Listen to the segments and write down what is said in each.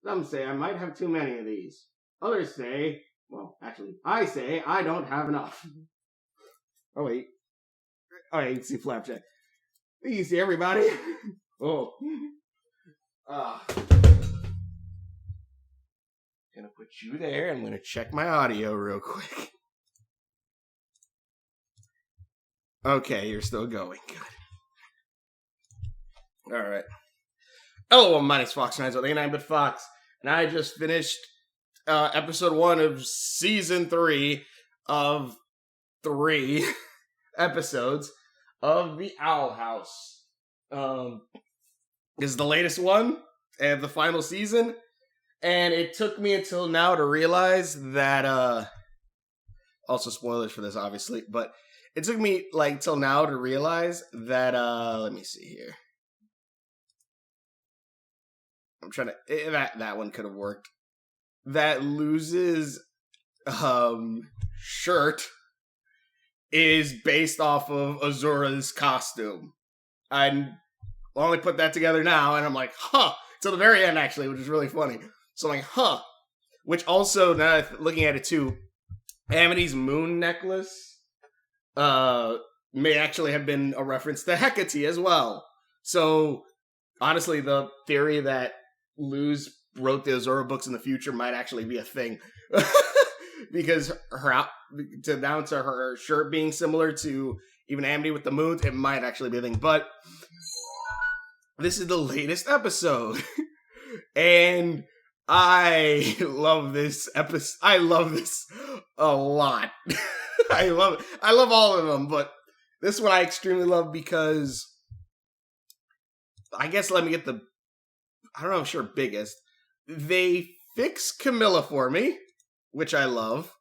Some say I might have too many of these. Others say, well, actually, I say I don't have enough. Oh, wait. Oh, yeah, you can see Flapjack. You can see everybody. Oh. Gonna put you there. I'm gonna check my audio real quick. Okay, you're still going. Good. Alright. Hello, my name's Fox989 But Fox, and I just finished episode 1 of season 3 of 3 episodes of the Owl House. This is the latest one of the final season, and it took me until now to realize that, also spoilers for this, obviously, but it took me, like, till now to realize that, let me see here. I'm trying to, that one could have worked. That Luz's, shirt is based off of Azura's costume. I only put that together now, and I'm like, huh, till the very end, actually, which is really funny. So I'm like, huh. Which also, now looking at it too, Amity's moon necklace, may actually have been a reference to Hecate as well. So, honestly, the theory that Luz wrote the Azura books in the future might actually be a thing. Because down to her shirt being similar to even Amity with the moons, it might actually be a thing. But this is the latest episode. And I love this episode. I love this a lot. I love it. I love all of them, but this one I extremely love because I guess let me get the, I don't know, I'm sure biggest. They fix Camilla for me, which I love.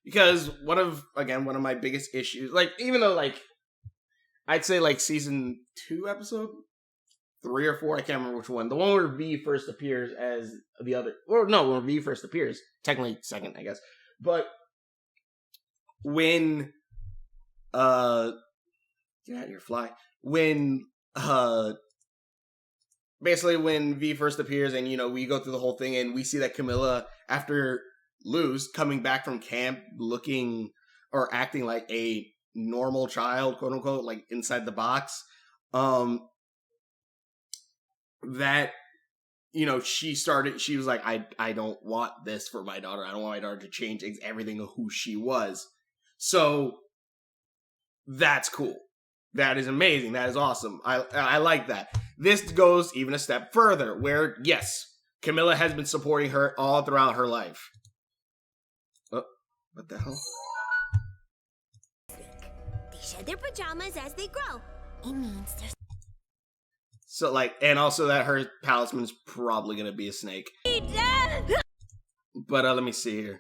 Because one of my biggest issues, like, even though, like, I'd say, like, season 2 episode 3 or 4, I can't remember which one. The one where V first appears as the other, or no, when V first appears, technically second, I guess. But when, get out of your fly. When, basically when V first appears and, you know, we go through the whole thing and we see that Camilla, after Luz coming back from camp looking or acting like a normal child, quote unquote, like inside the box, that, you know, she was like, I don't want this for my daughter. I don't want my daughter to change everything of who she was. So that's cool. That is amazing. That is awesome. I like that. This goes even a step further where, yes, Camilla has been supporting her all throughout her life. Oh, what the hell? They shed their pajamas as they grow. It means there's... So, like, and also that her talisman's probably gonna be a snake. But let me see here.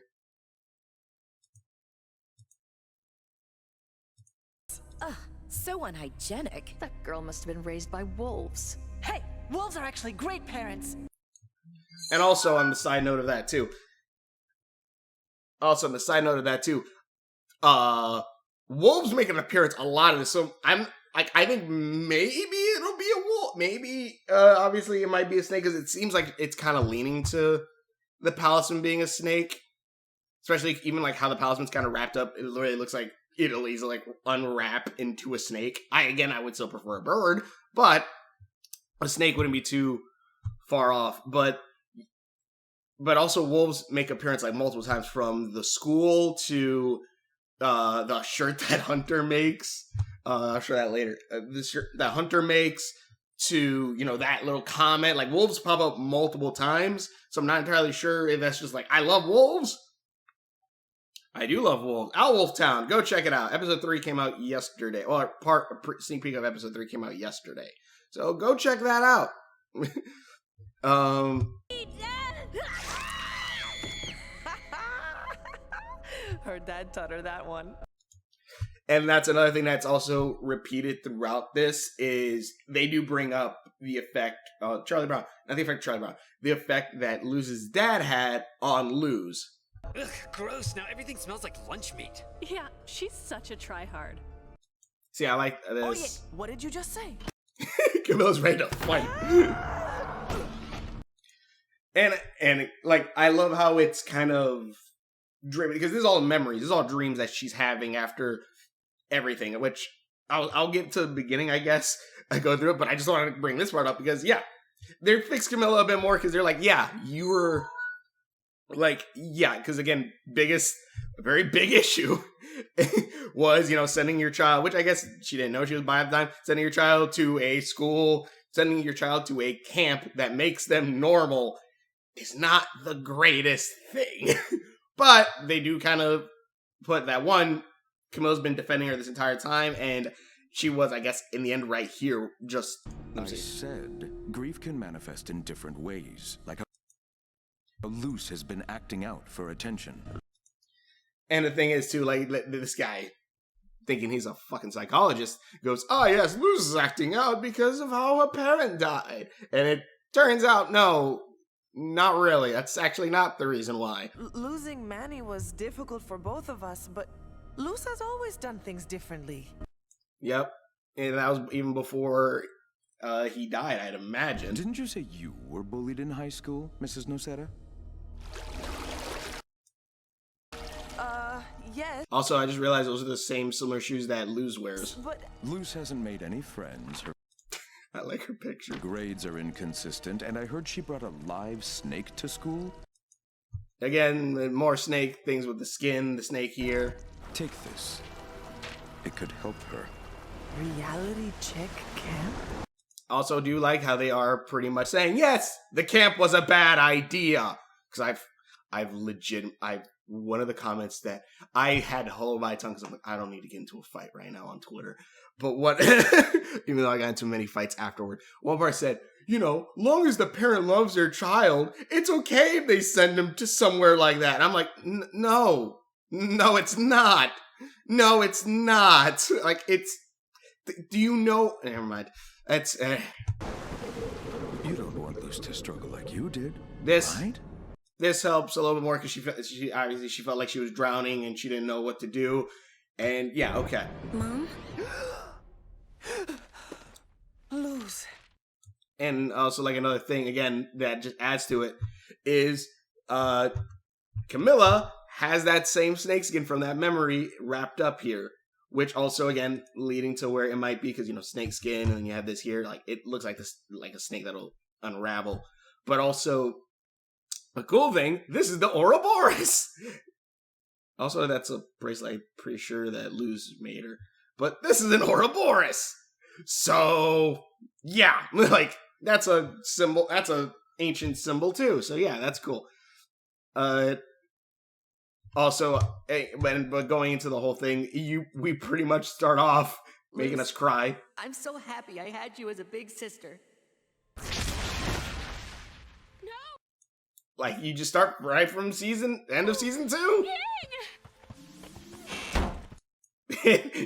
So unhygienic. That girl must have been raised by wolves. Hey, wolves are actually great parents. And also on the side note of that too. Wolves make an appearance a lot of this. So I'm like, I think maybe it'll be a wolf. Maybe, obviously it might be a snake because it seems like it's kind of leaning to the talisman being a snake. Especially even like how the talisman's kind of wrapped up. It literally looks like it'll easily like unwrap into a snake. I would still prefer a bird, but a snake wouldn't be too far off. But also wolves make appearance like multiple times, from the school to the shirt that Hunter makes. I'll show that later. The shirt that Hunter makes, to, you know, that little comment. Like, wolves pop up multiple times, so I'm not entirely sure if that's just like, I love wolves. I do love wolves. Owlwolf Town, go check it out. Episode 3 came out yesterday. Well, sneak peek of episode 3 came out yesterday. So go check that out. Heard Dad tutter that one. And that's another thing that's also repeated throughout this, is they do bring up the effect, Charlie Brown, not the effect Charlie Brown, the effect that Luz's dad had on Luz. Ugh, gross. Now everything smells like lunch meat. Yeah, she's such a tryhard. See, I like this. Oh, yeah. What did you just say? Camilla's ready to fight. And like, I love how it's kind of dream, because this is all memories, this is all dreams that she's having after everything, which I'll get to the beginning, I guess. I go through it, but I just wanted to bring this part up because, yeah, they fixed Camilla a bit more because they're like, yeah, you were like, yeah, because again, very big issue was, sending your child, which I guess she didn't know she was by the time, sending your child to a school, sending your child to a camp that makes them normal is not the greatest thing. But they do kind of put that one, Camilla's been defending her this entire time, and she was, I guess, in the end right here, just... I said, grief can manifest in different ways, like a Luz has been acting out for attention. And the thing is, too, like, this guy, thinking he's a fucking psychologist, goes, oh, yes, Luz is acting out because of how a parent died. And it turns out, no, not really. That's actually not the reason why. Losing Manny was difficult for both of us, but Luz has always done things differently. Yep. And that was even before he died, I'd imagine. Didn't you say you were bullied in high school, Mrs. Nocera? Yes. Also, I just realized those are the same similar shoes that Luz wears. But Luz hasn't made any friends. Her I like her picture. grades are inconsistent, and I heard she brought a live snake to school. Again, more snake things with the skin, the snake here. Take this. It could help her. reality check camp? Also, do like how they are pretty much saying, yes, the camp was a bad idea. Because one of the comments that I had to hold my tongue because I'm like, I don't need to get into a fight right now on Twitter. But what, even though I got into many fights afterward, one part said, long as the parent loves their child, it's okay if they send them to somewhere like that. I'm like, no, it's not. No, it's not. Like, it's, do you know? Never mind. It's, You don't want Luz to struggle like you did, right? This helps a little bit more because she obviously felt like she was drowning and she didn't know what to do. And yeah, okay. Mom? Luz. And also, like, another thing, again, that just adds to it is Camilla has that same snakeskin from that memory wrapped up here, which also, again, leading to where it might be because, snakeskin, and then you have this here, like, it looks like this, like a snake that'll unravel. But also, a cool thing, this is the Ouroboros! Also, that's a bracelet I'm pretty sure that Luz made her. But this is an Ouroboros! So, yeah, like, that's a symbol, that's a ancient symbol too, so yeah, that's cool. Also, but going into the whole thing, we pretty much start off making us cry. I'm so happy I had you as a big sister. Like, you just start right from end of season 2?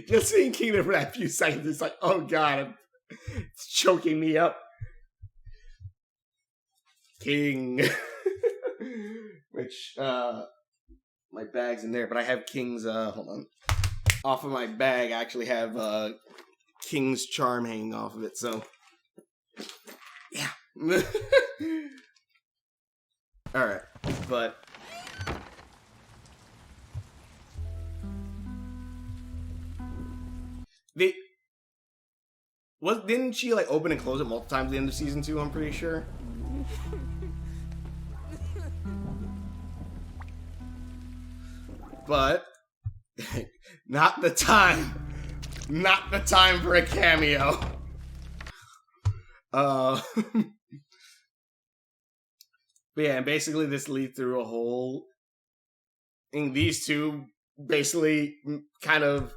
Just seeing King there for that few seconds, it's like, oh god, it's choking me up. King. Which, my bag's in there, but I have King's, hold on. Off of my bag, I actually have, King's charm hanging off of it, so. Yeah. Alright, but. Didn't she, like, open and close it multiple times at the end of season 2, I'm pretty sure? But, not the time. Not the time for a cameo. But yeah, and basically this leads through a whole thing. These two basically kind of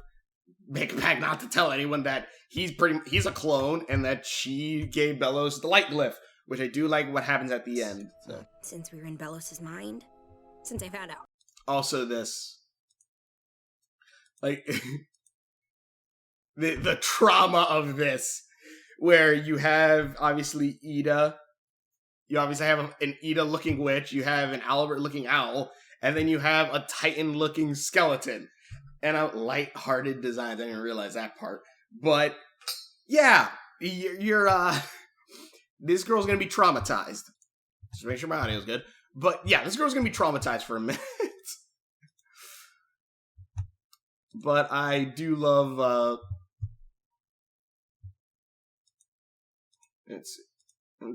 make a pact not to tell anyone that he's a clone and that she gave Bellows the light glyph, which I do like what happens at the end. So. Since we were in Bellows' mind? Since I found out. Also this. Like, the trauma of this, where you have, obviously, Ida. You obviously have an Ida-looking witch, you have an Albert-looking owl, and then you have a Titan-looking skeleton. And a light-hearted design. I didn't realize that part. But, yeah, you're this girl's gonna be traumatized. Just to make sure my audio is good. But yeah, this girl's gonna be traumatized for a minute. But I do love,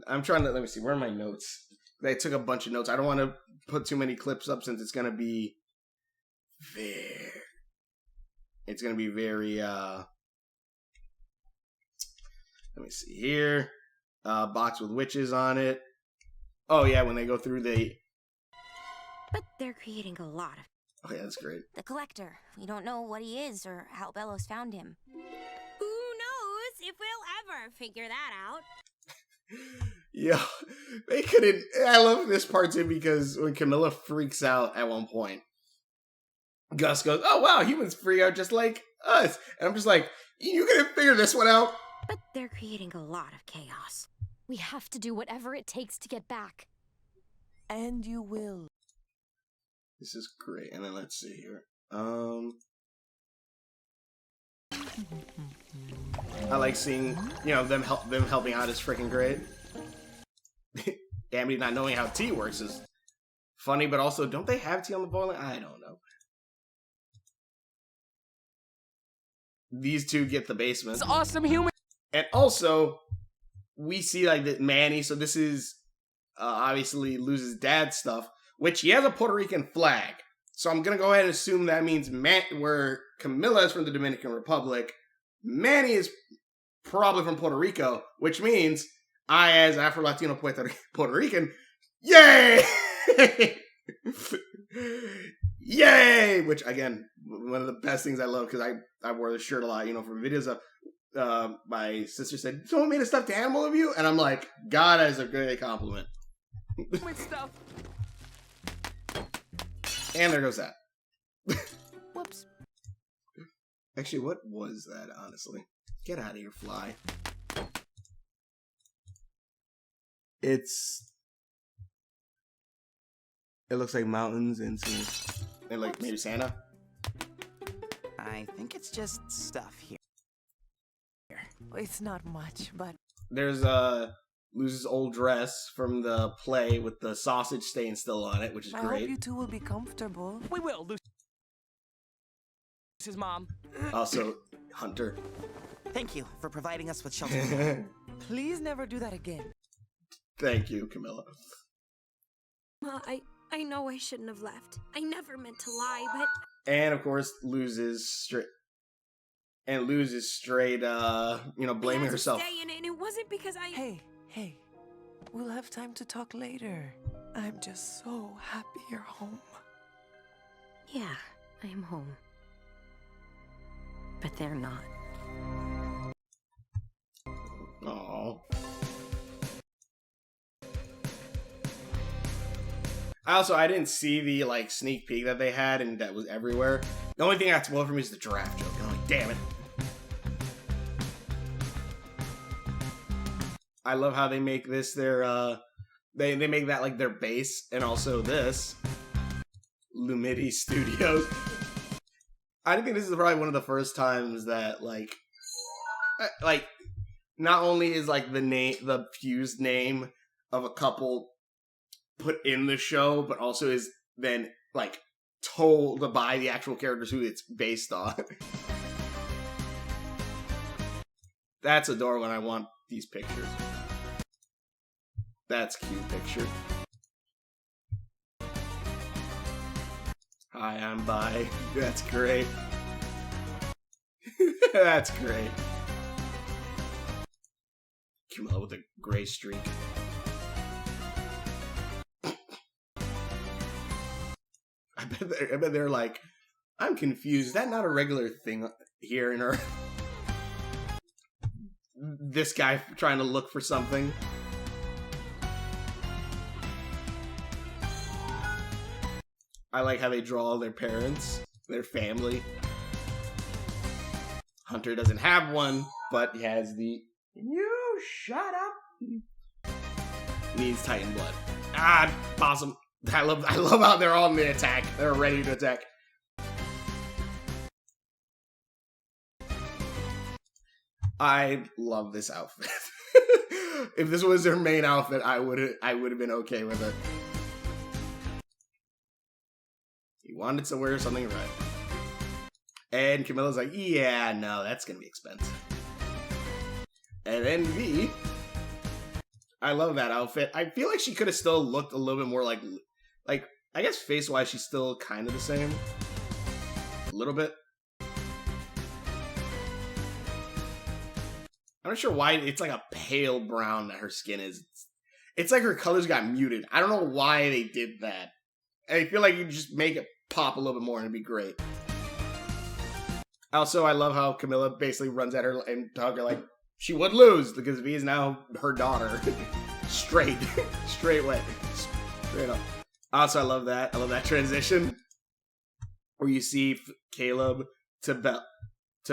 I'm trying to, let me see, where are my notes? I took a bunch of notes. I don't want to put too many clips up since it's going to be very, let me see here. Box with witches on it. Oh yeah, when they go through But they're creating a lot of... Oh yeah, that's great. The Collector. We don't know what he is or how Bellows found him. Who knows if we'll ever figure that out? Yeah, they couldn't. I love this part too because when Camilla freaks out at one point, Gus goes, "Oh wow, humans freak out just like us," and I'm just like, "You couldn't figure this one out." But they're creating a lot of chaos. We have to do whatever it takes to get back. And you will. This is great. And then let's see here. I like seeing, them helping out is freaking great. Amity not knowing how tea works is funny, but also, don't they have tea on the boiling? I don't know. These two get the basement. It's awesome human. And also, we see like that Manny. So this is obviously Luz's dad's stuff, which he has a Puerto Rican flag. So I'm gonna go ahead and assume that means where Camilla is from the Dominican Republic, Manny is probably from Puerto Rico, which means I, as Afro-Latino Puerto Rican, yay! Yay! Which, again, one of the best things I love, because I wore this shirt a lot, for videos of, my sister said, "Someone made a stuffed animal of you?" And I'm like, God, that is a great compliment. Stuff. And there goes that. Whoops. Actually, what was that, honestly? Get out of here, fly. It looks like mountains and like maybe Santa. I think it's just stuff here. It's not much, but... There's Luz's old dress from the play with the sausage stain still on it, which is I great. hope you two will be comfortable. We will, Lucy's mom. Also, Hunter. Thank you for providing us with shelter. Please never do that again. Thank you, Camilla. Ma, I know I shouldn't have left. I never meant to lie, but... And, of course, Luz is straight, blaming herself. Stay in it, and it wasn't because I... Hey, we'll have time to talk later. I'm just so happy you're home. Yeah, I'm home. But they're not. Aww. I didn't see the, sneak peek that they had, and that was everywhere. The only thing that's spoiled for me is the giraffe joke. I'm like, damn it. I love how they make this their, they make that, their base, and also this. Amity Studios. I think this is probably one of the first times that, not only is, the fused name of a couple put in the show, but also is then, told by the actual characters who it's based on. That's adorable, and I want these pictures. That's a cute picture. Hi, I'm bi. That's great. That's great. Camilla with a gray streak. I bet they're like, I'm confused. Is that not a regular thing here in Earth? This guy trying to look for something. I like how they draw their parents, their family. Hunter doesn't have one, but he has the... You shut up! Needs Titan blood. Ah, awesome. I love how they're on the attack. They're ready to attack. I love this outfit. If this was her main outfit, I would have been okay with it. He wanted to wear something red. And Camilla's like, yeah, no, that's gonna be expensive. And then V, I love that outfit. I feel like she could have still looked a little bit more like, I guess face-wise, she's still kind of the same. A little bit. I'm not sure why it's like a pale brown that her skin is. It's like her colors got muted. I don't know why they did that. I feel like you just make it pop a little bit more and it'd be great. Also, I love how Camilla basically runs at her and hug her like she would lose because V is now her daughter. Straight away. Straight up. Also, I love that. I love that transition where you see Caleb to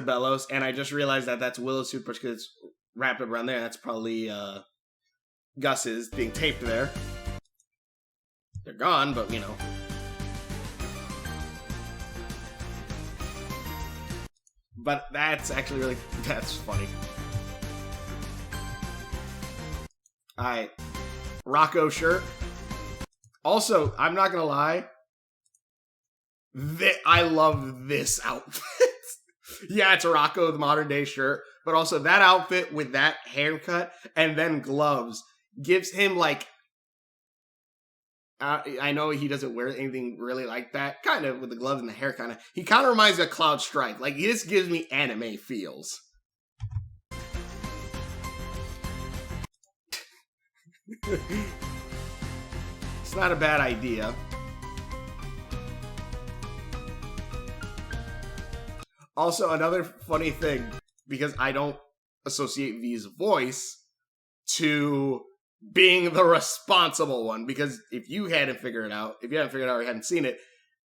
Bellows, and I just realized that that's Willow's toothbrush because it's wrapped around there. That's probably Gus's being taped there. They're gone, but you know. But that's actually really, that's funny. Alright. Rocco shirt. Also, I'm not gonna lie. I love this outfit. Yeah, it's a Rocco, the modern day shirt. But also that outfit with that haircut and then gloves gives him like... I know he doesn't wear anything really like that. Kind of with the gloves and the hair kind of. He kind of reminds me of Cloud Stripe. Like, this gives me anime feels. It's not a bad idea. Also, another funny thing, because I don't associate V's voice to being the responsible one, because if you hadn't figured it out, or you hadn't seen it,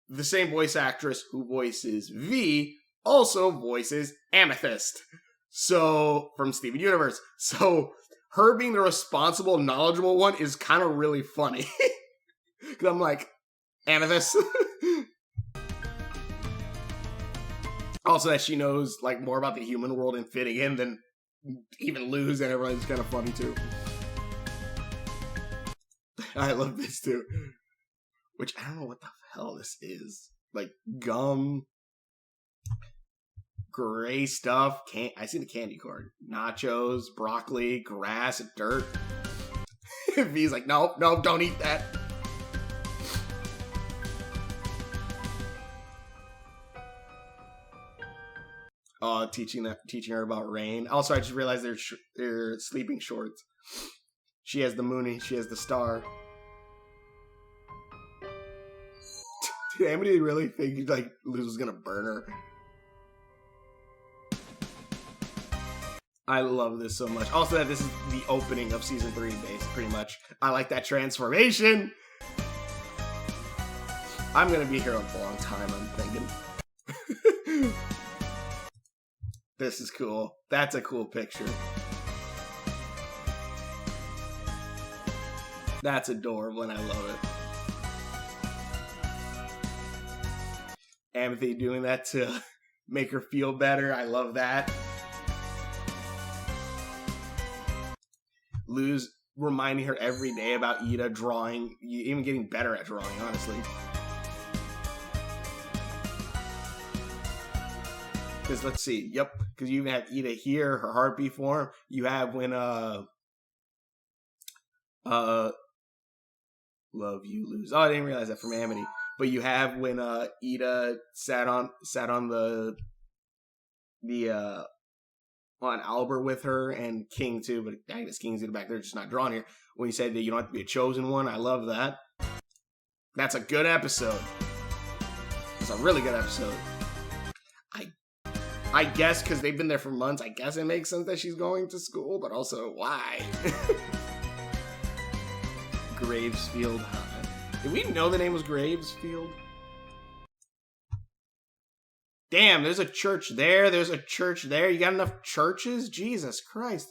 the same voice actress who voices V also voices Amethyst. So, from Steven Universe. So, her being the responsible, knowledgeable one is kind of really funny. Because I'm like, Amethyst. Also that she knows like more about the human world and fitting in than even Luz, and everyone's kind of funny too. I love this too. Which I don't know what the hell this is. Like gum, gray stuff. I see the candy corn. Nachos, broccoli, grass, dirt. V's like, no, don't eat that. Teaching her about rain. Also, I just realized they're sleeping shorts. She has the Mooney. She has the star. Did Amity really think like Luz was gonna burn her? I love this so much. Also, that this is the opening of season 3, pretty much. I like that transformation. I'm gonna be here a long time, I'm thinking. This is cool. That's a cool picture. That's adorable and I love it. Amity doing that to make her feel better. I love that. Luz reminding her every day about Ida drawing, even getting better at drawing, honestly. Because let's see, yep, because you have Ida here, her heartbeat form. You have when love you Luz. Oh, I didn't realize that from Amity. But you have when Ida sat on the on Albert with her, and King too, but I guess King's in the back there, just not drawn here. When he said that you don't have to be a chosen one, I love that. That's a good episode. It's a really good episode. I guess because they've been there for months, I guess it makes sense that she's going to school, but also, why? Gravesfield High. Did we know the name was Gravesfield? Damn, there's a church there, there's a church there. You got enough churches? Jesus Christ.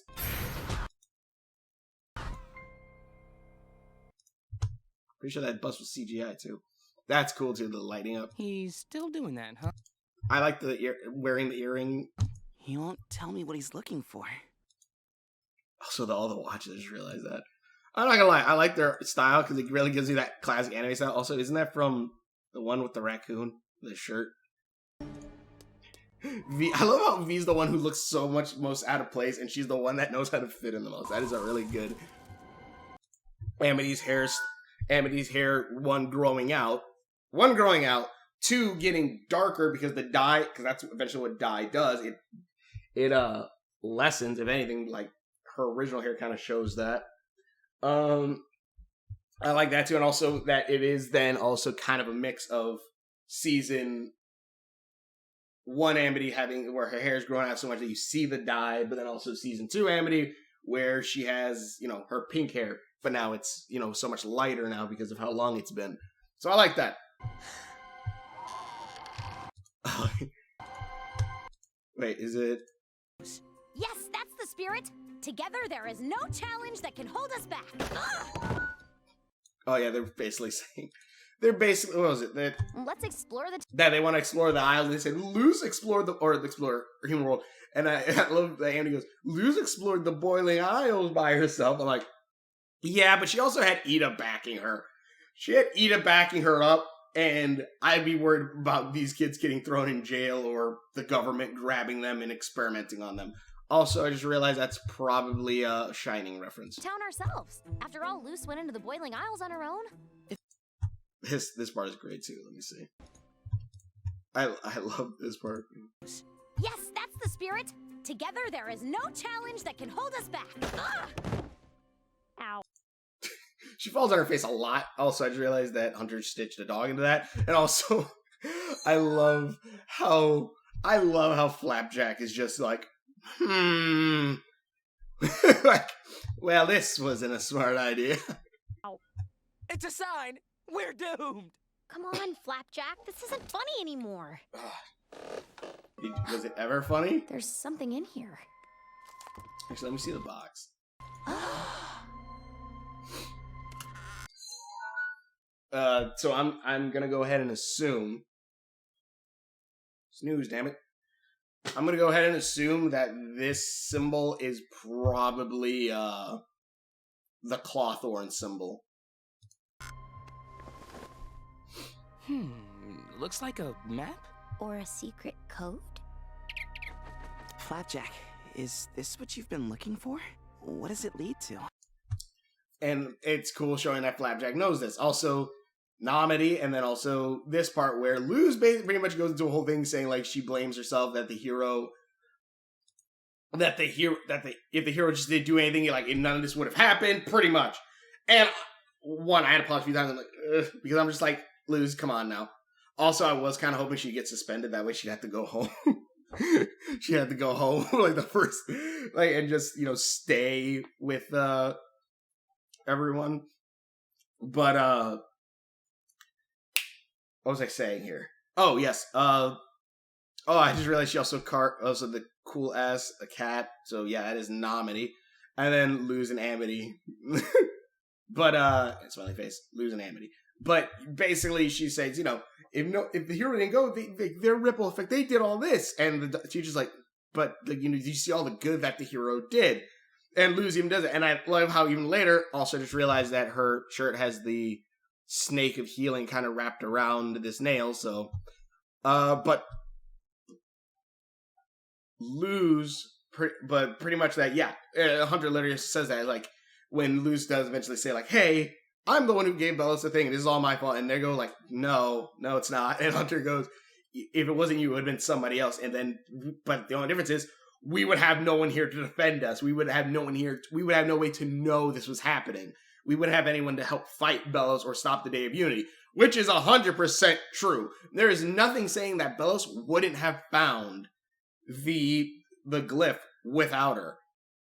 Pretty sure that bus was CGI, too. That's cool, too, the lighting up. He's still doing that, huh? I like the wearing the earring. He won't tell me what he's looking for. Also, all the watches, I just realized that. I'm not gonna lie, I like their style because it really gives you that classic anime style. Also, isn't that from the one with the raccoon, the shirt? V, I love how V's the one who looks so much most out of place, and she's the one that knows how to fit in the most. That is a really good. Amity's hair, one growing out, two getting darker because the dye, because that's eventually what dye does. It lessens, if anything, like her original hair kind of shows that. I like that too, and also that it is then also kind of a mix of season 1 Amity having where her hair is growing out so much that you see the dye, but then also season 2 Amity where she has, you know, her pink hair, but now it's, you know, so much lighter now because of how long it's been. So I like that. Wait, is it? Yes, that's the spirit. Together, there is no challenge that can hold us back. Oh yeah, they're basically saying, what was it? Let's explore the. That they want to explore the island. They said, Luz explored explore human world. And I love that Andy goes, Luz explored the Boiling Isles by herself. I'm like, yeah, but she also had Ida backing her. She had Ida backing her up, and I'd be worried about these kids getting thrown in jail or the government grabbing them and experimenting on them. Also, I just realized that's probably a Shining reference. Town ourselves. After all, Luz went into the Boiling Isles on her own. This part is great too. Let me see. I love this part. Yes, that's the spirit. Together, there is no challenge that can hold us back. Ow. She falls on her face a lot. Also, I just realized that Hunter stitched a dog into that. And also, I love how Flapjack is just like, like, well, this wasn't a smart idea. It's a sign. We're doomed. Come on, Flapjack. This isn't funny anymore. Was it ever funny? There's something in here. Actually, let me see the box. So I'm gonna go ahead and assume. Snooze, damn it. I'm gonna go ahead and assume that this symbol is probably the Clawthorn symbol. Looks like a map? Or a secret code? Flapjack, is this what you've been looking for? What does it lead to? And it's cool showing that Flapjack knows this. Also, Amity, and then also this part where Luz pretty much goes into a whole thing saying like she blames herself that if the hero just didn't do anything, like none of this would have happened, pretty much. And one, I had to pause a few times, I'm like, ugh, because I'm just like, Luz, come on now. Also, I was kind of hoping she'd get suspended. That way she'd have to go home. She had to go home, like, the first, like, and just, you know, stay with, everyone. But, what was I saying here? Oh, yes. I just realized she also the cool-ass cat. So, yeah, that is Amity. And then Luz and Amity. But, smiley face. Luz and Amity. But basically, she says, you know, if the hero didn't go, their ripple effect, they did all this. And the teacher's like, but, like, you know, you see all the good that the hero did. And Luz even does it. And I love how even later, also just realized that her shirt has the snake of healing kind of wrapped around this nail. So, but Luz, but pretty much that, yeah. Hunter literally says that, like, when Luz does eventually say, like, hey, I'm the one who gave Bellos the thing, and this is all my fault. And they go like, no, it's not. And Hunter goes, if it wasn't you, it would have been somebody else. And then, but the only difference is, we would have no one here to defend us. We would have no one here. We would have no way to know this was happening. We wouldn't have anyone to help fight Bellos or stop the Day of Unity, which is 100% true. There is nothing saying that Bellos wouldn't have found the glyph without her.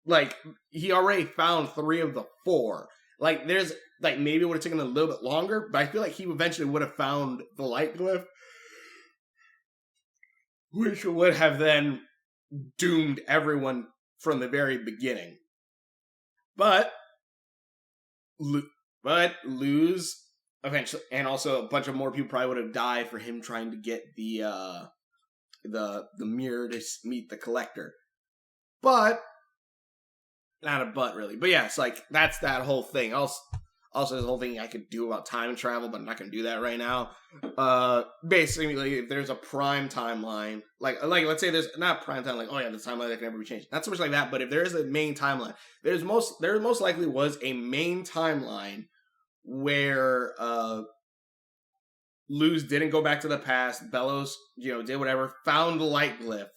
Like, he already found 3 of the 4. Like, there's, like, maybe it would have taken a little bit longer, but I feel like he eventually would have found the light glyph, which would have then doomed everyone from the very beginning. But Luz eventually, and also a bunch of more people probably would have died for him trying to get the mirror to meet the collector. But not a but really, but yeah, it's like that's that whole thing. Also, this whole thing I could do about time travel, but I'm not gonna do that right now. Basically, if there's a prime timeline, like let's say there's not prime time, like oh yeah, the timeline that can never be changed. Not so much like that, but if there is a main timeline, there most likely was a main timeline where Luz didn't go back to the past. Bellows, did whatever, found the light glyph,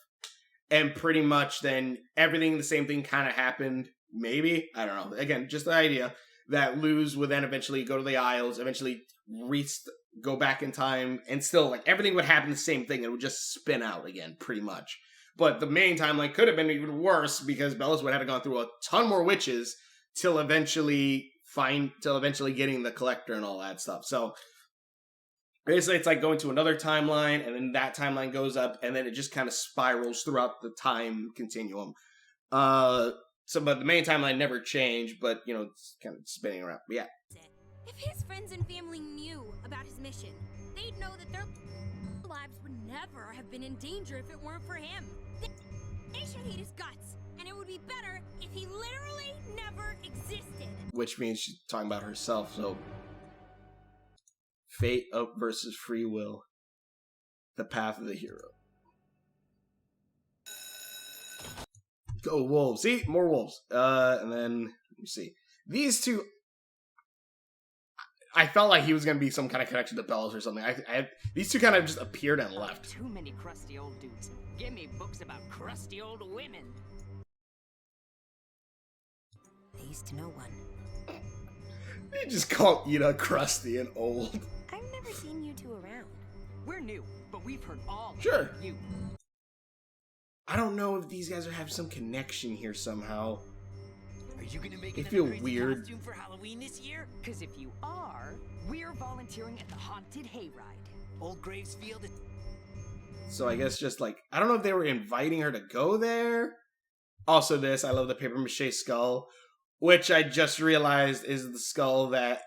and pretty much then everything, the same thing kind of happened. Maybe, I don't know. Again, just the idea that Luz would then eventually go to the Isles, eventually go back in time, and still, like, everything would happen the same thing. It would just spin out again, pretty much. But the main timeline could have been even worse because Bellows would have gone through a ton more witches till eventually getting the collector and all that stuff. So basically, it's like going to another timeline, and then that timeline goes up, and then it just kind of spirals throughout the time continuum. But the main timeline never changed, but, it's kind of spinning around. But yeah. If his friends and family knew about his mission, they'd know that their lives would never have been in danger if it weren't for him. They should hate his guts, and it would be better if he literally never existed. Which means she's talking about herself, so... Fate up versus free will. The path of the hero. Go wolves. See? More wolves. And then, let me see. These two... I felt like he was going to be some kind of connection to Bellows or something. These two kind of just appeared and left. Too many crusty old dudes. Give me books about crusty old women. They used to know one. You just call Ida crusty and old. I've never seen you two around. We're new, but we've heard all Sure. about you. I don't know if these guys are having some connection here somehow. Are you gonna make They another feel crazy weird. costume for Halloween this year? Because if you are, we're volunteering at the haunted hayride. Old Gravesfield is... So I guess just like, I don't know if they were inviting her to go there. Also this, I love the paper mache skull, which I just realized is the skull that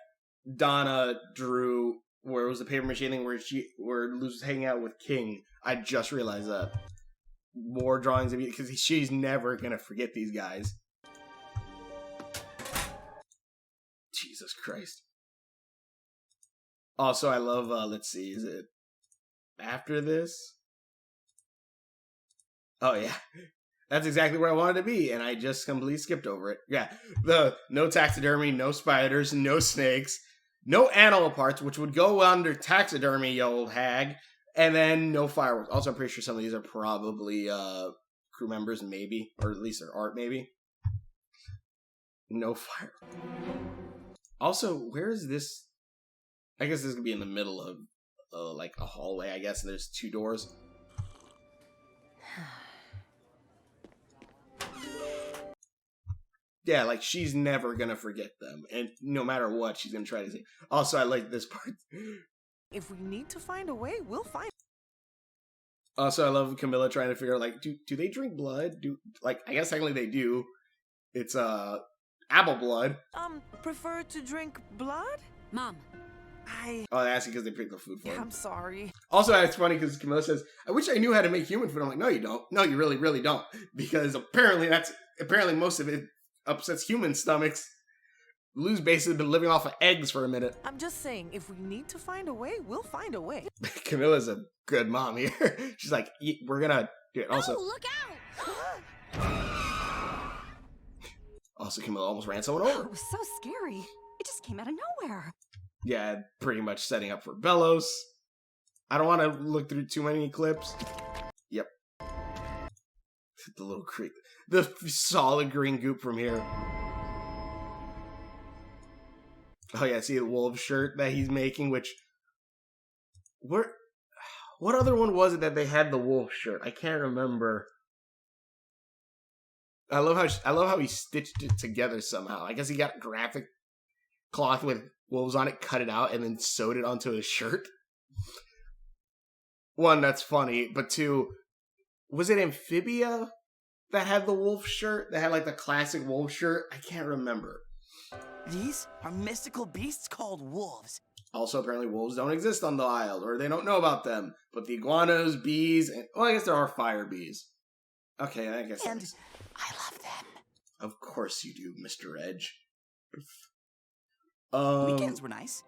Donna drew, where it was the paper mache thing where Luz was hanging out with King. I just realized that. More drawings of you, because she's never gonna forget these guys. Jesus Christ. Also, I love, let's see, is it after this? Oh, yeah. That's exactly where I wanted to be, and I just completely skipped over it. Yeah, the no taxidermy, no spiders, no snakes, no animal parts, which would go under taxidermy, you old hag, and then no fireworks. Also, I'm pretty sure some of these are probably crew members, maybe, or at least their art, maybe. No fireworks. Also, where is this? I guess this could be in the middle of, like, a hallway, I guess, and there's two doors. Yeah, like, she's never gonna forget them, and no matter what, she's gonna try to say. Also, I like this part. If we need to find a way, we'll find. Also, I love Camilla trying to figure out, like, do they drink blood? I guess technically they do. It's, apple blood. Prefer to drink blood? Mom. Oh, they ask you because they pick the food for Yeah, him. I'm sorry. Also, it's funny because Camilla says, I wish I knew how to make human food. I'm like, no, you don't. No, you really, really don't. Because apparently most of it upsets human stomachs. Lou's basically been living off of eggs for a minute. I'm just saying, if we need to find a way, we'll find a way. Camilla's a good mom here. She's like, we're gonna do it. Also, Oh, look out! Also, Camilla almost ran someone over. It was so scary. It just came out of nowhere. Yeah, pretty much setting up for Bellows. I don't want to look through too many clips. Yep. The little creep. The solid green goop from here. Oh yeah, see the wolf shirt that he's making, which... What other one was it that they had the wolf shirt? I can't remember. I love how he stitched it together somehow. I guess he got graphic cloth with wolves on it, cut it out, and then sewed it onto his shirt. One, that's funny, but two, was it Amphibia that had the wolf shirt? That had like the classic wolf shirt? I can't remember. These are mystical beasts called wolves. Also, apparently wolves don't exist on the Isle, or they don't know about them. But the iguanas, bees, and... Well, I guess there are fire bees. Okay, I guess... And I love them. Of course you do, Mr. Edge. Weekends were nice.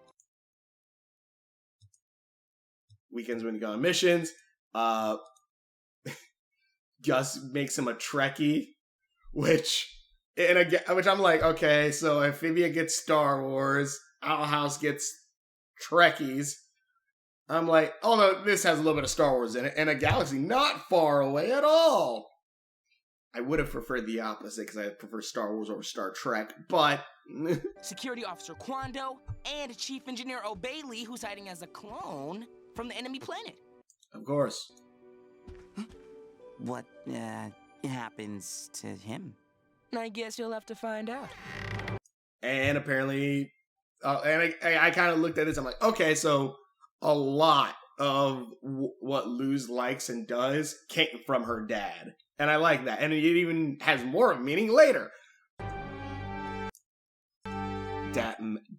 Weekends when you go on missions. Gus makes him a Trekkie, which I'm like, okay, so Amphibia gets Star Wars, Owl House gets Trekkies. I'm like, oh no, this has a little bit of Star Wars in it, and a galaxy not far away at all. I would have preferred the opposite because I prefer Star Wars over Star Trek, but Security Officer Quando and Chief Engineer O'Bailey, who's hiding as a clone from the enemy planet. Of course. What happens to him? I guess you'll have to find out. And apparently, and I kind of looked at this. I'm like, okay, so a lot of what Luz likes and does came from her dad, and I like that. And it even has more meaning later.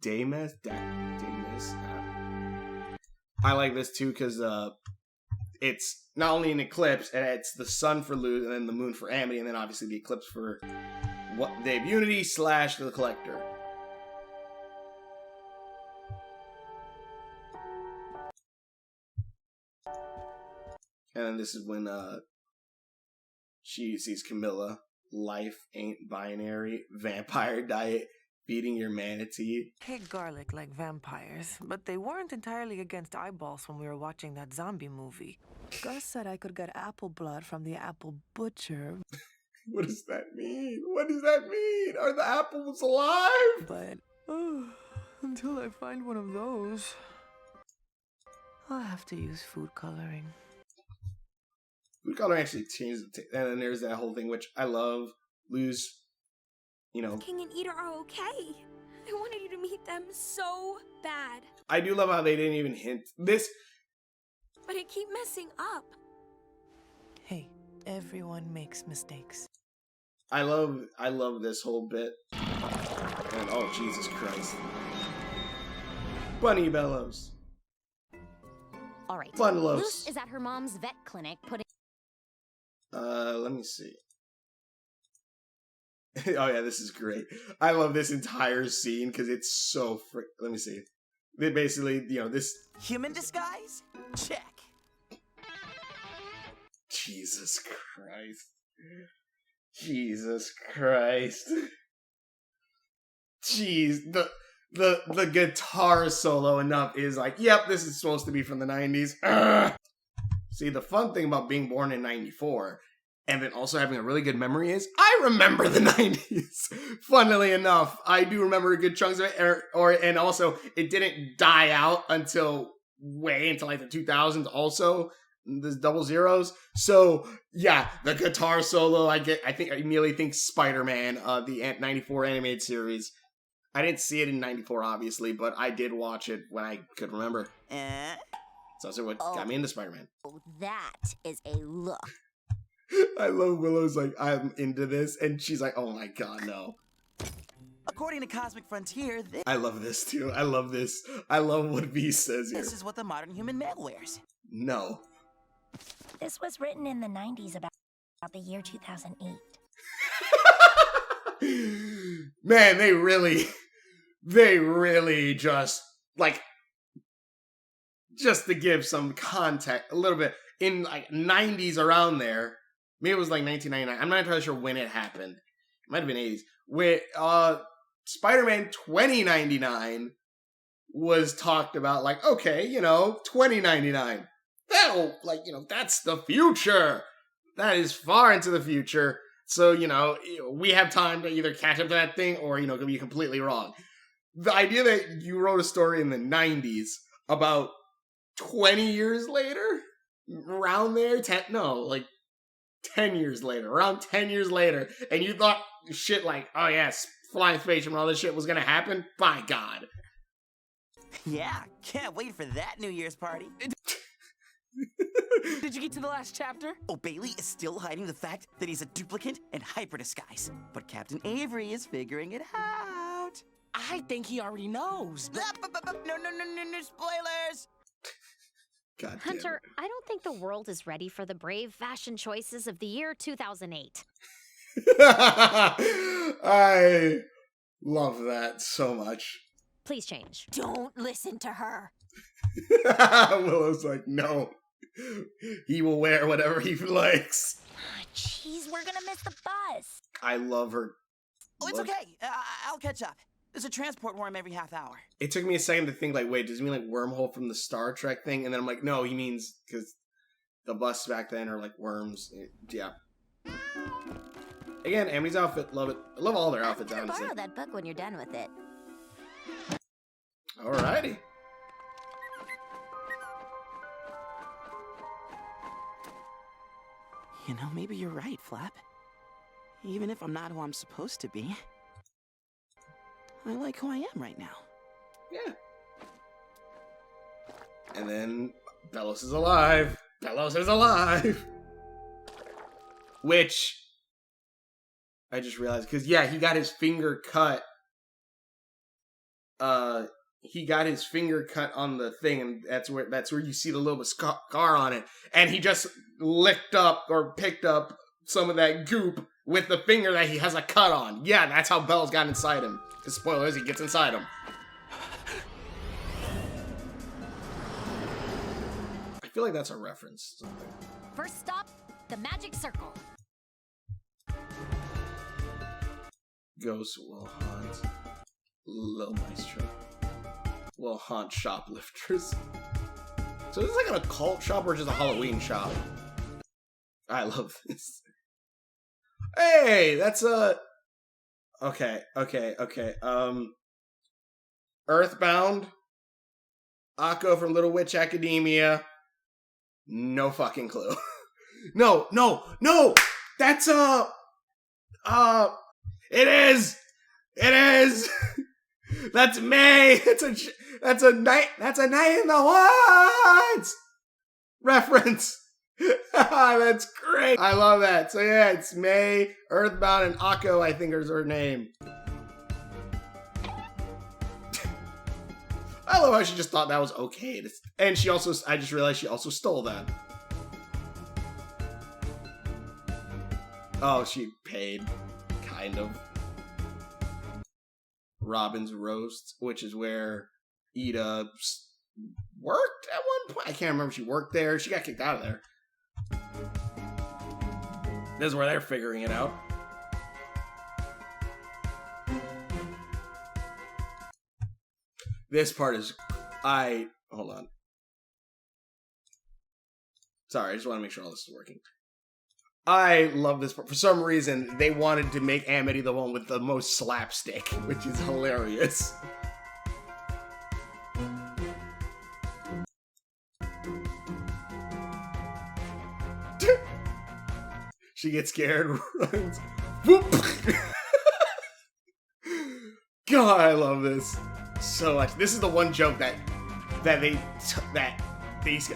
Damas. I like this too because it's not only an eclipse, and it's the sun for Luz, and then the moon for Amity, and then obviously the eclipse for the Unity / the Collector. And then this is when she sees Camilla. Life ain't binary. Vampire diet. Feeding your manatee. Hate garlic like vampires, but they weren't entirely against eyeballs when we were watching that zombie movie. Gus said I could get apple blood from the apple butcher. What does that mean? What does that mean? Are the apples alive? But until I find one of those, I'll have to use food coloring. Food coloring actually changes and then there's that whole thing which I love. Luz, you know. King and Eater are okay. I wanted you to meet them so bad. I do love how they didn't even hint this. But it keep messing up. Hey, everyone makes mistakes. I love this whole bit. And oh Jesus Christ. Bunny bellows. All right. Bunlos. Luz is at her mom's vet clinic putting. Let me see. Oh yeah, this is great. I love this entire scene because it's so let me see. They basically, you know, this Human disguise? Check. Jesus Christ. Jesus Christ. Jeez, the guitar solo enough is like, yep, this is supposed to be from the 90s. Ugh. See, the fun thing about being born in 94 and then also having a really good memory is I remember the 90s. Funnily enough, I do remember good chunks of it, and also it didn't die out until way into like the 2000s also. There's double zeros. So yeah, the guitar solo I immediately think Spider-Man, the 94 animated series. I didn't see it in 94 obviously, but I did watch it when I could remember. It's also what got me into Spider-Man. Oh, that is a look. I love Willow's like, I'm into this, and she's like, oh my god, no. According to Cosmic Frontier, I love this too. I love this. I love what V says here. This is what the modern human male wears. No. This was written in the 90s about the year 2008. Man, they really just, like, just to give some context, a little bit, in, like, 90s around there, maybe it was, like, 1999, I'm not entirely sure when it happened, it might have been 80s, when, Spider-Man 2099 was talked about, like, okay, you know, 2099, that'll, like, you know, that's the future, that is far into the future, so, you know, we have time to either catch up to that thing, or, you know, be completely wrong. The idea that you wrote a story in the 90s about 20 years later, around there, 10 years later, around 10 years later, and you thought shit like, oh yes, flying spaceship and all this shit was gonna happen? By God. Yeah, can't wait for that New Year's party. Did you get to the last chapter? O'Bailey is still hiding the fact that he's a duplicate and hyper-disguise, but Captain Avery is figuring it out. I think he already knows. No, spoilers! God Hunter, I don't think the world is ready for the brave fashion choices of the year 2008. I love that so much. Please change. Don't listen to her. Willow's like, no. He will wear whatever he likes. Jeez, we're gonna miss the bus. I love her. Oh, it's okay. I'll catch up. There's a transport worm every half hour. It took me a second to think, like, wait, does he mean like wormhole from the Star Trek thing? And then I'm like, no, he means because the buses back then are like worms. Yeah. Again, Amity's outfit, love it. I love all their outfits, I'm gonna honestly. borrow that book when you're done with it. Alrighty. You know, maybe you're right, Flap. Even if I'm not who I'm supposed to be, I like who I am right now. Yeah. And then Bellows is alive. Bellows is alive. Which I just realized, because yeah, he got his finger cut. He got his finger cut on the thing, and that's where you see the little scar on it. And he just licked up or picked up some of that goop with the finger that he has a cut on. Yeah, that's how Bellows got inside him. The spoiler is he gets inside him. I feel like that's a reference to something. First stop, the magic circle. Ghosts will haunt Little Maestro. Will haunt shoplifters. So this is like an occult shop or just a Halloween shop? I love this. Hey, that's a... Okay. Earthbound. Akko from Little Witch Academia. No fucking clue. No! That's it is! That's May! That's a night in the woods! Reference! That's great! I love that. So yeah, it's May, Earthbound, and Akko, I think is her name. I love how she just thought that was okay. And she also, I just realized she also stole that. Oh, she paid. Kind of. Robin's Roast, which is where Ida worked at one point. I can't remember if she worked there. She got kicked out of there. This is where they're figuring it out. This part is... Hold on. Sorry, I just want to make sure all this is working. I love this part. For some reason, they wanted to make Amity the one with the most slapstick, which is hilarious. She gets scared, runs. Whoop! God, I love this so much. This is the one joke that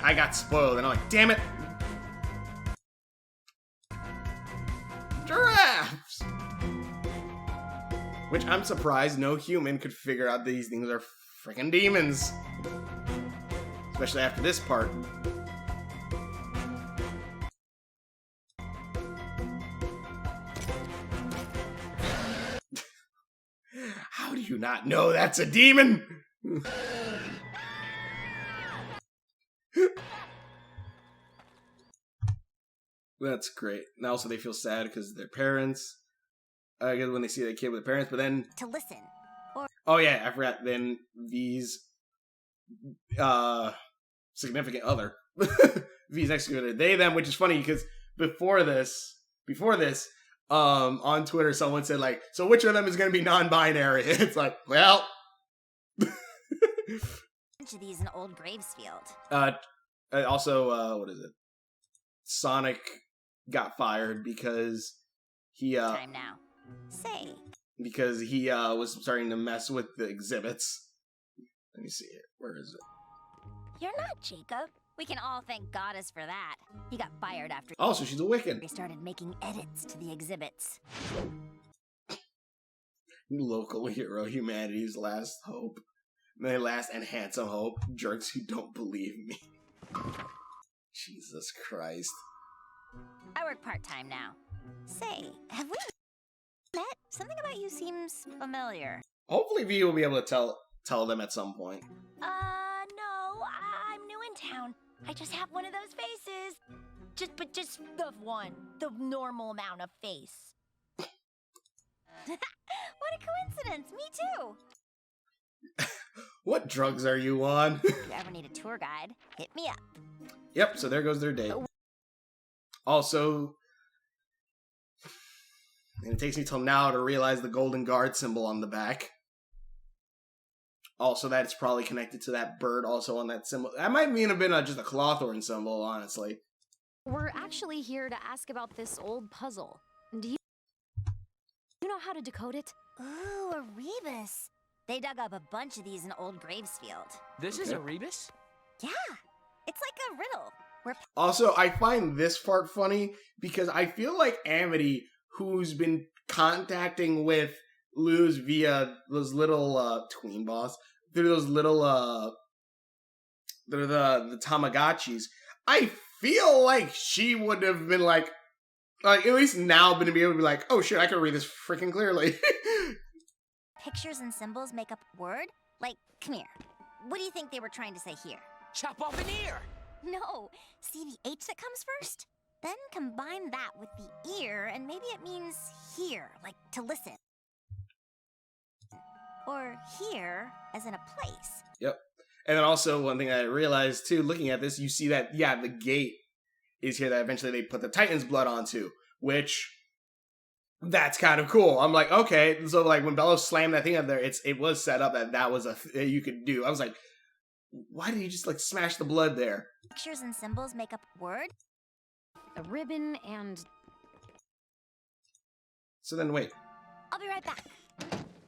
I got spoiled, and I'm like, damn it. Giraffes! Which I'm surprised no human could figure out these things are freaking demons. Especially after this part. How do you not know that's a demon? That's great. And also they feel sad because their parents, I guess when they see their kid with their parents, but then... To listen. Oh yeah, I forgot. Then these significant other, these excavated, they, them, which is funny because before this, on Twitter, someone said like, so which of them is going to be non-binary? It's like, well... Bunch of these in Old Gravesfield. Also, what is it? Sonic got fired because he Time now. Say. Because he was starting to mess with the exhibits. Let me see it. Where is it? You're not Jacob. We can all thank Goddess for that. He got fired after... Oh, so she's a Wiccan. They started making edits to the exhibits. Local hero, humanity's last hope. My last and handsome hope. Jerks who don't believe me. Jesus Christ. I work part-time now. Say, have we met? Something about you seems familiar. Hopefully V will be able to tell them at some point. No, I'm new in town. I just have one of those faces. Just the one. The normal amount of face. What a coincidence, me too. What drugs are you on? If you ever need a tour guide, hit me up. Yep, so there goes their date. Also, and it takes me till now to realize the golden guard symbol on the back. Also, that's probably connected to that bird also on that symbol. That might mean have been just a Clawthorn symbol, honestly. We're actually here to ask about this old puzzle. Do you know how to decode it? Ooh, a rebus. They dug up a bunch of these in old Gravesfield. This is a rebus? Yeah, it's like a riddle. Also, I find this part funny because I feel like Amity, who's been contacting with Luz via those little tween boss, through those little they're the Tamagotchis. I feel like she would have been like at least now been able to be like, oh shit, I can read this freaking clearly. Pictures and symbols make up a word? Like, come here. What do you think they were trying to say here? Chop off an ear! No, see the H that comes first? Then combine that with the ear, and maybe it means here, like to listen. Or here, as in a place. Yep. And then also one thing I realized too, looking at this, you see that, yeah, the gate is here that eventually they put the Titan's blood onto, which that's kind of cool. I'm like, okay, so like when Bellows slammed that thing up there, it was set up that was you could do. I was like, why did you just like smash the blood there? Pictures and symbols make up a word? A ribbon and... So then wait. I'll be right back.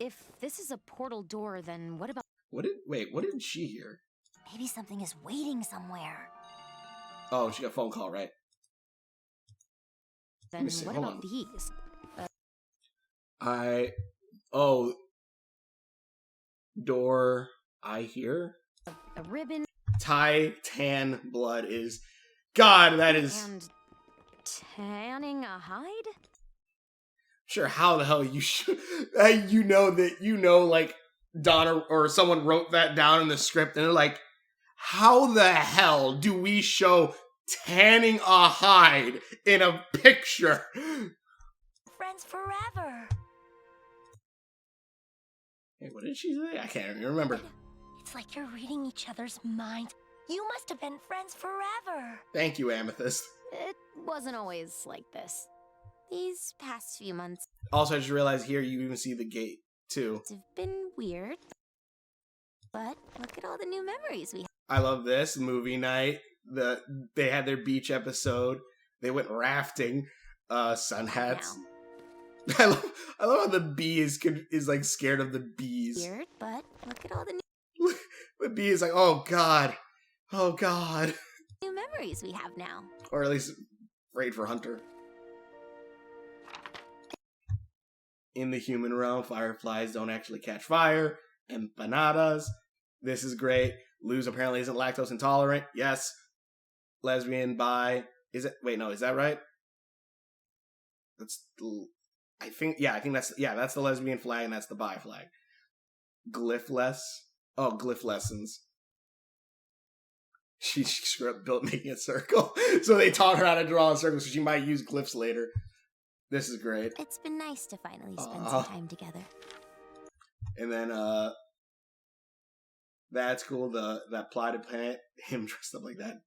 If this is a portal door, then what about... What did she hear? Maybe something is waiting somewhere. Oh, she got a phone call, right? Then what about these? Door, I hear? A ribbon. Titan blood is... God, that is... And tanning a hide? Sure, how the hell you should... like, Donna or someone wrote that down in the script, and they're like, how the hell do we show tanning a hide in a picture? Friends forever. Hey, what did she say? I can't even remember. It's like you're reading each other's minds. You must have been friends forever. Thank you, Amethyst. It wasn't always like this. These past few months... Also, I just realized here you even see the gate, too. have been weird. But look at all the new memories we have. I love this. Movie night. They had their beach episode. They went rafting. Sun hats. I love how the bee is like scared of the bees. Weird, but look at all the new... The bee is like, oh god. Oh god. New memories we have now. Or at least afraid for Hunter. In the human realm, fireflies don't actually catch fire. Empanadas. This is great. Luz apparently isn't lactose intolerant. Yes. Lesbian, bi. Is it? Wait, no, is that right? I think that's the lesbian flag and that's the bi flag. Glyph lessons. She screwed up built making a circle. So they taught her how to draw a circle so she might use glyphs later. This is great. It's been nice to finally spend some time together. And then, that's cool. That plotted plant, him dressed up like that.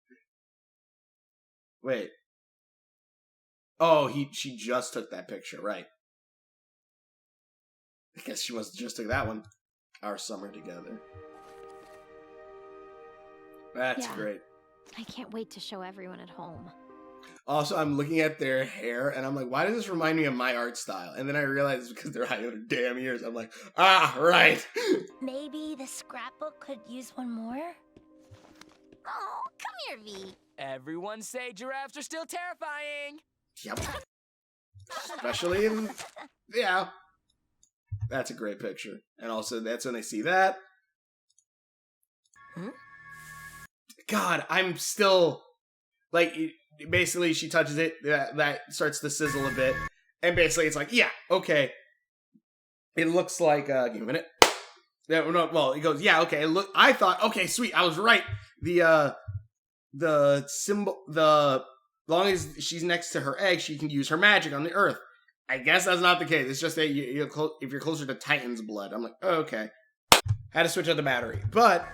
Wait. Oh, she just took that picture, right? I guess she must have just took that one. Our summer together. That's great. I can't wait to show everyone at home. Also, I'm looking at their hair, and I'm like, why does this remind me of my art style? And then I realize it's because they're hiding their damn ears. I'm like, right. Maybe the scrapbook could use one more? Oh, come here, V. Everyone say giraffes are still terrifying. Yep. Especially in... Yeah. That's a great picture. And also, that's when they see that. God, I'm still... Like, basically she touches it, that starts to sizzle a bit, and basically it's like, yeah, okay. It looks like, give me a minute. No, well, it goes, yeah, okay. Look, I thought, okay, sweet, I was right. The symbol, long as she's next to her egg, she can use her magic on the earth. I guess that's not the case. It's just that if you're closer to Titan's blood. I'm like, oh, okay. Had to switch out the battery. But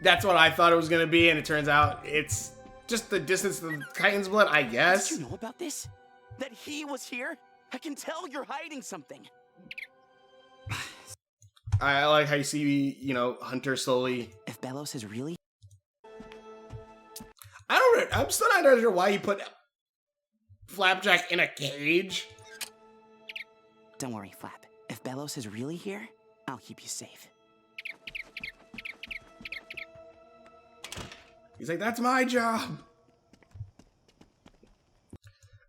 that's what I thought it was going to be, and it turns out it's just the distance to Titan's blood, I guess. Did you know about this? That he was here? I can tell you're hiding something. I like how you see, Hunter slowly... If Bellows is really... I'm still not sure why you put Flapjack in a cage. Don't worry, Flap. If Bellows is really here, I'll keep you safe. He's like, that's my job.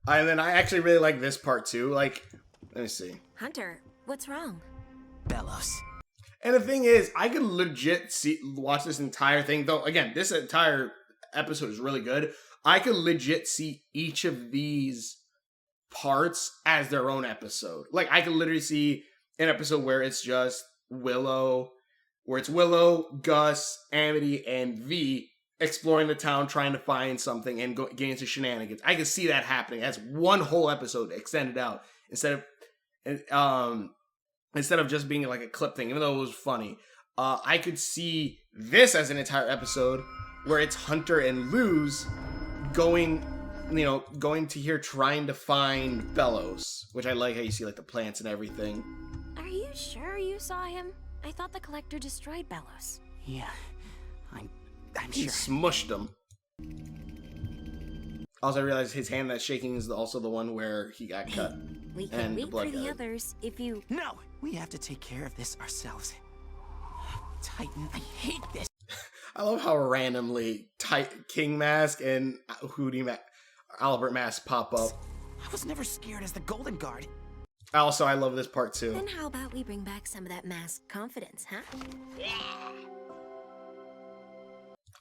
And then I actually really like this part too. Like, let me see. Hunter, what's wrong? Bellows. And the thing is, I could legit watch this entire thing. Though, again, this entire episode is really good. I could legit see each of these parts as their own episode. Like, I could literally see an episode where it's just Willow, Gus, Amity, and V exploring the town, trying to find something and getting into shenanigans. I could see that happening as one whole episode extended out instead of just being like a clip thing, even though it was funny. I could see this as an entire episode where it's Hunter and Luz going to here trying to find Bellows, which I like how you see like the plants and everything. Are you sure you saw him? I thought the collector destroyed Bellows. Yeah, I'm He sure. smushed him. Also, I realized his hand that's shaking is also the one where he got cut. We can and wait the blood for the got others if you... No! We have to take care of this ourselves. Titan, I hate this. I love how randomly King Mask and Albert Mask pop up. I was never scared as the Golden Guard. Also, I love this part too. Then how about we bring back some of that masked confidence, huh?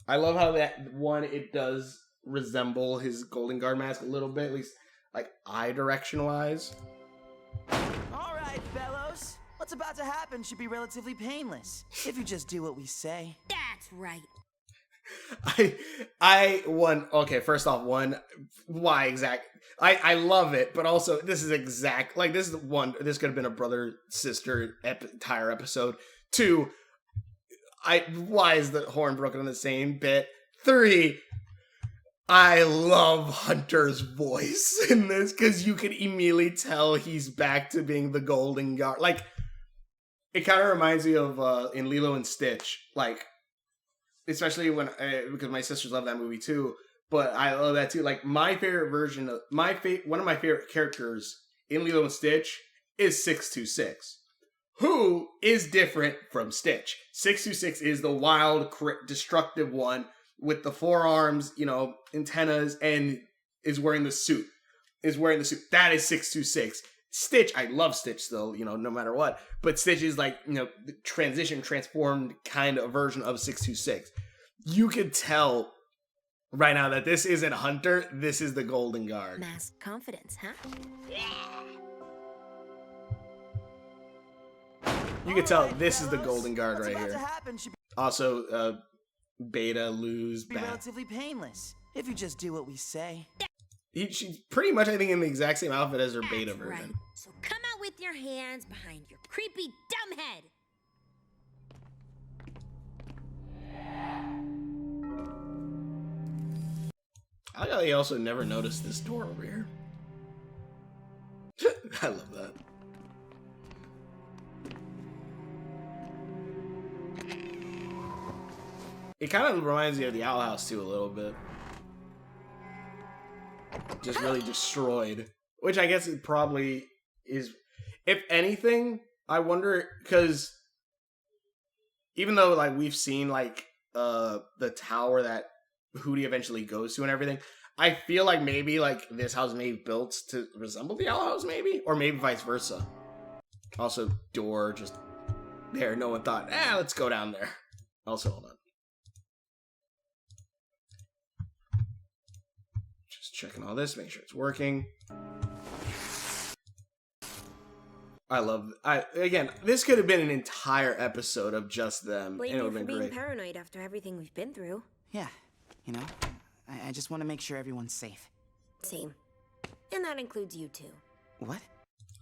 I love how that one, it does resemble his Golden Guard mask a little bit, at least like eye direction wise. All right, Bellows. What's about to happen should be relatively painless if you just do what we say. That's right. First off, why exact? I love it, but also this is exact, like this could have been a brother-sister entire episode. 2, why is the horn broken on the same bit? 3, I love Hunter's voice in this, because you can immediately tell he's back to being the Golden Guard. Like, it kind of reminds me of in Lilo and Stitch, like, especially because my sisters love that movie too, but I love that too. Like, my favorite version of one of my favorite characters in Lilo and Stitch is 626, who is different from Stitch. 626 is the wild, destructive one with the forearms, antennas, and is wearing the suit. That is 626. Stitch, I love Stitch still, no matter what. But Stitch is like, the transformed kind of version of 626. You could tell right now that this isn't Hunter, this is the Golden Guard. Masked confidence, huh? You can tell this is the Golden Guard right here. Also, Beta, Luz, Be relatively painless if you just do what we say. She's pretty much, I think, in the exact same outfit as her Beta version. Right. So come out with your hands behind your creepy dumb head. I like how they also never noticed this door over here. I love that. It kind of reminds me of the Owl House too, a little bit. Just really destroyed. Which I guess it probably is. If anything, I wonder, because even though like we've seen like the tower that Hootie eventually goes to and everything, I feel like maybe like this house may be built to resemble the Owl House, maybe, or maybe vice versa. Also, door just there. No one thought, let's go down there. Also, hold on. checking all this, making sure it's working. Again, this could have been an entire episode of just them, Blame and it you would for have been being great. paranoid after everything we've been through. Yeah, you know, I just want to make sure everyone's safe. Same. And that includes you too. What?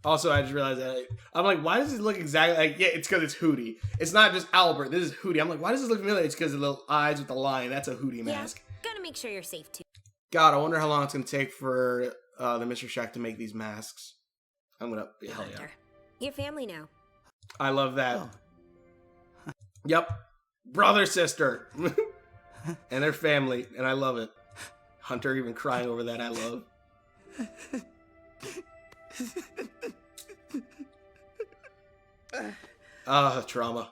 Also, I just realized that I'm like, why does it look exactly like? Yeah, it's because it's Hootie. It's not just Albert. This is Hootie. I'm like, why does this look familiar? It's because of the little eyes with the lion. That's a Hootie mask. Yeah, gotta make sure you're safe too. God, I wonder how long it's gonna take for the Mr. Shack to make these masks. I'm gonna hell yeah. Your family now. I love that. Yep, brother, sister, and their family, and I love it. Hunter even crying over that. I love. Trauma.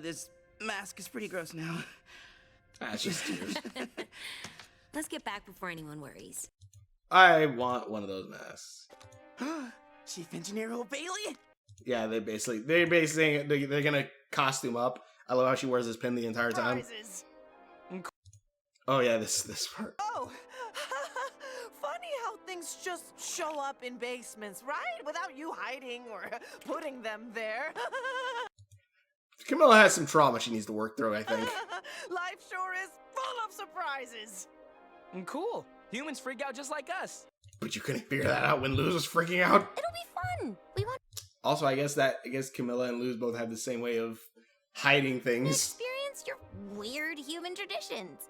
This mask is pretty gross now. That's just tears. Let's get back before anyone worries. I want one of those masks. Chief Engineer O'Bailey? Yeah, they're gonna costume up. I love how she wears this pin the entire time. Oh yeah, this part. Oh, funny how things just show up in basements, right? Without you hiding or putting them there. Camilla has some trauma she needs to work through, I think. Life sure is full of surprises. Cool. Humans freak out just like us. But you couldn't figure that out when Luz was freaking out. It'll be fun. We want Also, I guess Camilla and Luz both have the same way of hiding to things. experience your weird human traditions.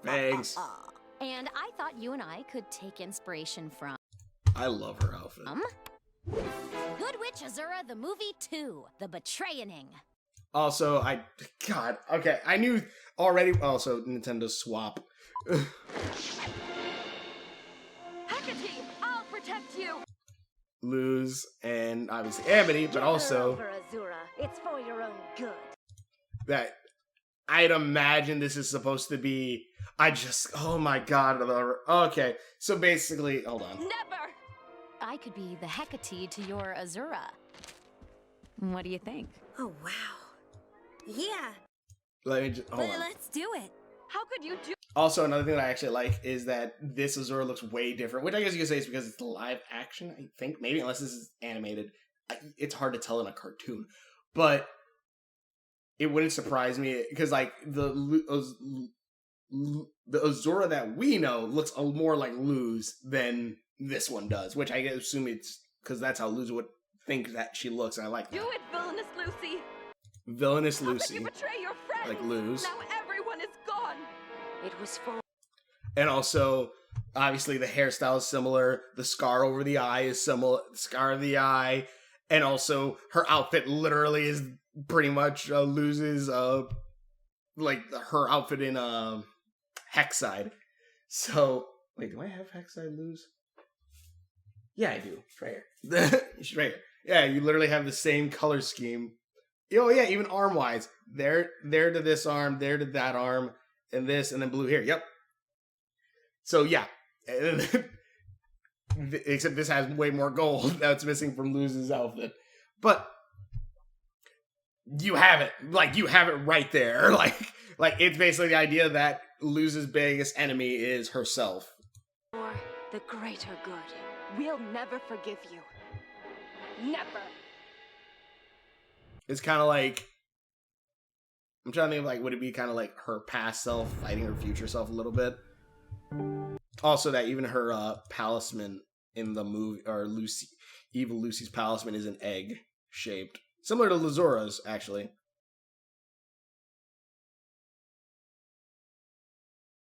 Thanks. And I thought you and I could take inspiration from... I love her outfit. Good Witch Azura, the movie 2, The Betrayining. Also, I knew already. Also, Nintendo swap. Hecate, I'll protect you. Luz and obviously Amity, but also Over, Azura. It's for your own good. that I'd imagine this is supposed to be. Oh my god. Okay, so basically, hold on. Never. I could be the Hecate to your Azura. What do you think? Oh wow. Yeah. Let me just hold on. Let's do it. How could you do? Also, another thing that I actually like is that this Azura looks way different, which I guess you could say is because it's live action, I think. Maybe, unless this is animated. It's hard to tell in a cartoon. But it wouldn't surprise me, because, like, the Azura that we know looks more like Luz than this one does, which I assume it's because that's how Luz would think that she looks, and I like that. Do it, villainous Lucy. Villainous How could Lucy. you betray your friends? Like Luz. Now everyone is gone. It was for. And also, obviously, the hairstyle is similar. The scar over the eye is similar. The scar of the eye. And also, her outfit literally is pretty much Luz's, like, her outfit in Hexside. So, wait, do I have Hexside Luz? Yeah, I do. It's right here. It's right here. Yeah, you literally have the same color scheme. Oh, yeah, even arm-wise. There to this arm, there to that arm, and this, and then blue here. Yep. So, yeah. Except this has way more gold that's missing from Luz's outfit. But you have it. Like, you have it right there. Like it's basically the idea that Luz's biggest enemy is herself. For the greater good. We'll never forgive you. Never. It's kind of like, I'm trying to think of, like, would it be kind of like her past self fighting her future self a little bit? Also, that even her palisman in the movie, or Evil Lucy's palisman, is an egg shaped, similar to Lazura's, actually.